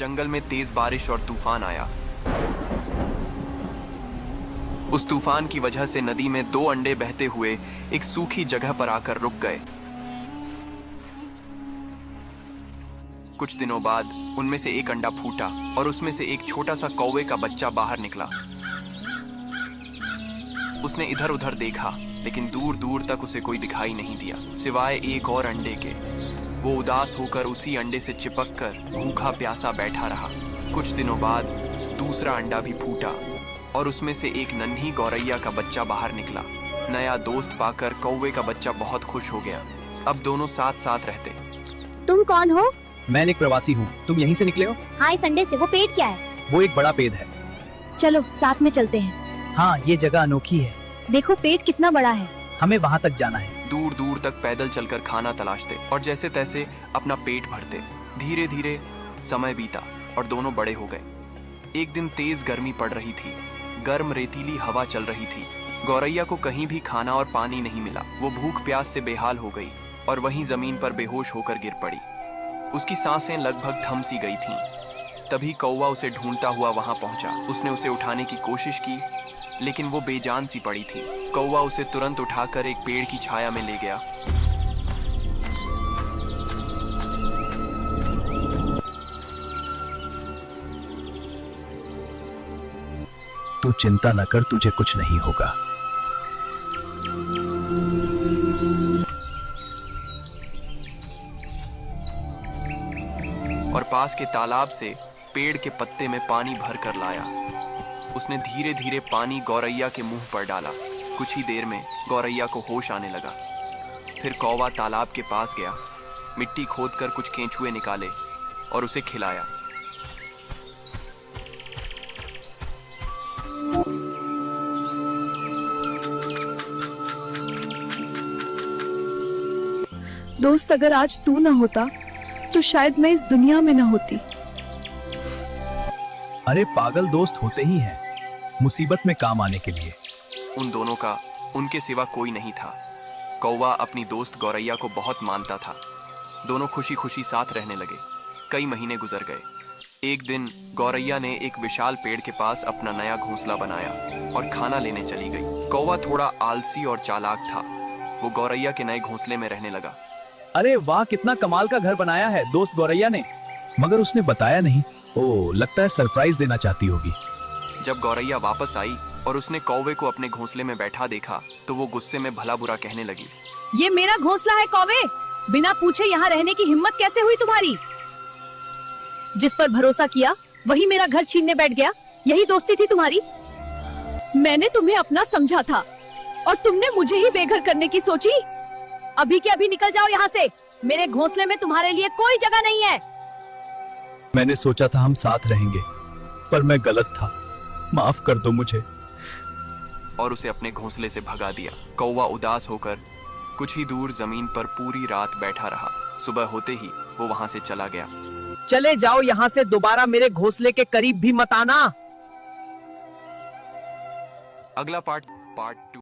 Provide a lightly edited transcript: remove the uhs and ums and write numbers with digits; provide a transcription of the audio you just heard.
जंगल में तेज बारिश और तूफान आया। उस तूफान की वजह से नदी में 2 अंडे बहते हुए एक सूखी जगह पर आकर रुक गए। कुछ दिनों बाद उनमें से एक अंडा फूटा और उसमें से एक छोटा सा कौवे का बच्चा बाहर निकला। उसने इधर उधर देखा, लेकिन दूर दूर तक उसे कोई दिखाई नहीं दिया सिवाय एक और अंडे के। वो उदास होकर उसी अंडे से चिपक कर भूखा प्यासा बैठा रहा। कुछ दिनों बाद दूसरा अंडा भी फूटा और उसमें से एक नन्ही गौरैया का बच्चा बाहर निकला। नया दोस्त पाकर कौवे का बच्चा बहुत खुश हो गया। अब दोनों साथ साथ रहते। तुम कौन हो? मैं एक प्रवासी हूँ। तुम यहीं से निकले हो? हाँ, इस अंडे से। वो पेड़ क्या है? वो एक बड़ा पेड़ है। चलो साथ में चलते हैं। हाँ, ये जगह अनोखी है। देखो पेड़ कितना बड़ा है। हमें वहाँ तक जाना है। दूर दूर तक पैदल चलकर खाना तलाशते और जैसे तैसे अपना पेट भरते। धीरे धीरे समय बीता और दोनों बड़े हो गए। एक दिन तेज गर्मी पड़ रही थी। गर्म रेतीली हवा चल रही थी। गौरैया को कहीं भी खाना और पानी नहीं मिला। वो भूख प्यास से बेहाल हो गई और वहीं जमीन पर बेहोश होकर गिर पड़ी। उसकी सांसें लगभग थम सी गई थीं। तभी कौवा उसे ढूंढता हुआ वहां पहुंचा। उसने उसे उठाने की कोशिश की, लेकिन वो बेजान सी पड़ी थी। कौवा उसे तुरंत उठाकर एक पेड़ की छाया में ले गया। तू चिंता न कर, तुझे कुछ नहीं होगा। और पास के तालाब से पेड़ के पत्ते में पानी भर कर लाया। उसने धीरे धीरे पानी गौरैया के मुंह पर डाला। कुछ ही देर में गौरैया को होश आने लगा। फिर कौवा तालाब के पास गया, मिट्टी खोदकर कुछ केंचुए निकाले और उसे खिलाया। दोस्त, अगर आज तू न होता तो शायद मैं इस दुनिया में न होती। अरे पागल, दोस्त होते ही हैं मुसीबत में काम आने के लिए। उन दोनों का उनके सिवा कोई नहीं था। कौवा अपनी दोस्त गौरैया को बहुत मानता था। दोनों खुशी खुशी साथ रहने लगे। कई महीने गुजर गए। एक दिन गौरैया ने एक विशाल पेड़ के पास अपना नया घोंसला बनाया और खाना लेने चली गई। कौवा थोड़ा आलसी और चालाक था। वो गौरैया के नए घोंसले में रहने लगा। अरे वाह, कितना कमाल का घर बनाया है दोस्त गौरैया ने। मगर उसने बताया नहीं। ओह, लगता है सरप्राइज देना चाहती होगी। जब गौरैया वापस आई और उसने कौवे को अपने घोंसले में बैठा देखा तो वो गुस्से में भला बुरा कहने लगी। ये मेरा घोंसला है कौवे, बिना पूछे यहाँ रहने की हिम्मत कैसे हुई तुम्हारी? जिस पर भरोसा किया वही मेरा घर छीनने बैठ गया। यही दोस्ती थी तुम्हारी? मैंने तुम्हें अपना समझा था और तुमने मुझे ही बेघर करने की सोची। अभी के अभी निकल जाओ यहाँ से। मेरे घोंसले में तुम्हारे लिए कोई जगह नहीं है। मैंने सोचा था हम साथ रहेंगे, पर मैं गलत था। माफ कर दो मुझे। और उसे अपने घोंसले से भगा दिया। कौवा उदास होकर कुछ ही दूर जमीन पर पूरी रात बैठा रहा। सुबह होते ही वो वहां से चला गया। चले जाओ यहाँ से, दोबारा मेरे घोंसले के करीब भी मत आना। अगला पार्ट 2।